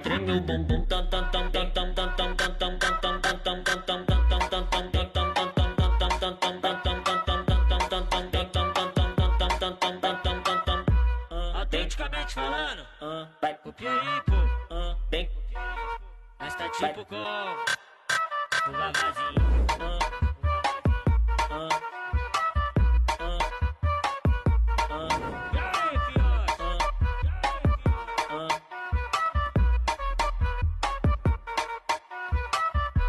Treme o bumbum tam tam tam tam tam tam tam tam tam tam tam tam tam tam tam tam tam tam autenticamente falando, vai copia aí, pô, bem, mas tá tipo com o vavazinho.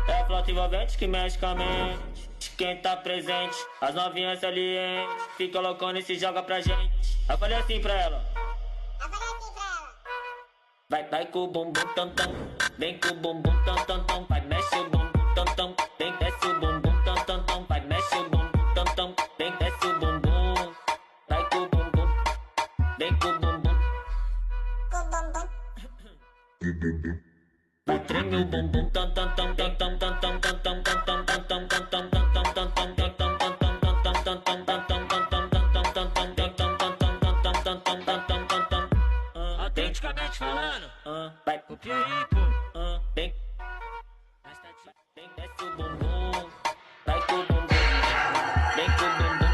É a flauta envolvente que mexe com a mente. Quem tá presente, as novinhas salientes. Fica loucona e se joga pra gente. Eu falei assim pra ela. Vai com o bumbum tam tam. Vem com o bumbum tam tam tam. Vai mexe o bumbum tam tam. Vem desce o bumbum tam tam tam. Vai mexe o bumbum tam tam. Vem desce o bumbum. Vai com o bumbum. Vem com o bumbum. Vai treme o bumbum tam tam tam tam tam tam tam tam tam tam tam tam tam tam tam tam tam autenticamente falando, vai copia aí, pô, vem, vem desce o bumbum, vai com o bumbum, vem com o bumbum.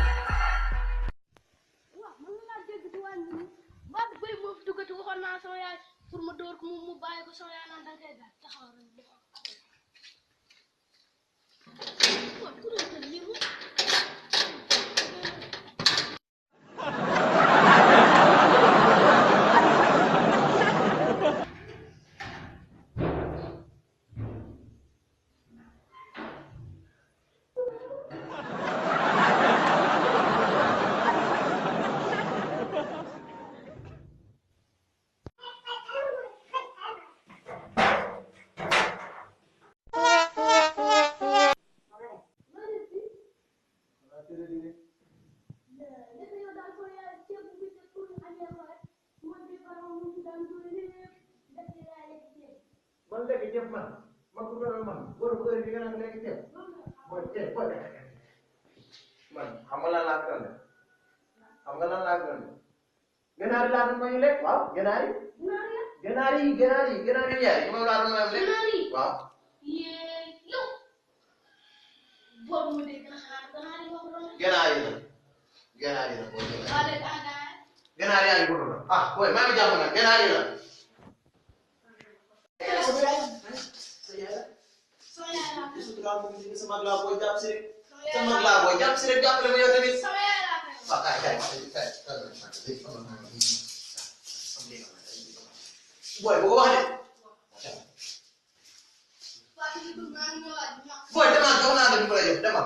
Waaw man laa dégg di wàññi baat bay moo fi duggati waxoon naa sama yaay pour ma dóor ko mu bàyyi ko sama yaay naan da ngay daal taxaw rek di waaw ku doon tëdd lii moom man léegi ceeb man ku doon man góor bu heure bi nga naan léegi ceeb mooy ceeb booy man xam nga lan laa gën a xam nga lan laa gën a ganaar yi laa doon may lekk waaw ganaar yi yaay moom laa doon may lekk waaw yow boobu mu dégg na xanaa ganaar yi wax loolu ganaar yi la boo ganaar yaa ngi gudd ah booy maa ngi jàpp nag ganaar yi la sama laa booy jàpp si rek jàppale ma yow tamit waaw kay booy bu ko wax de booy demal jox naa la ñu ko lay jox demal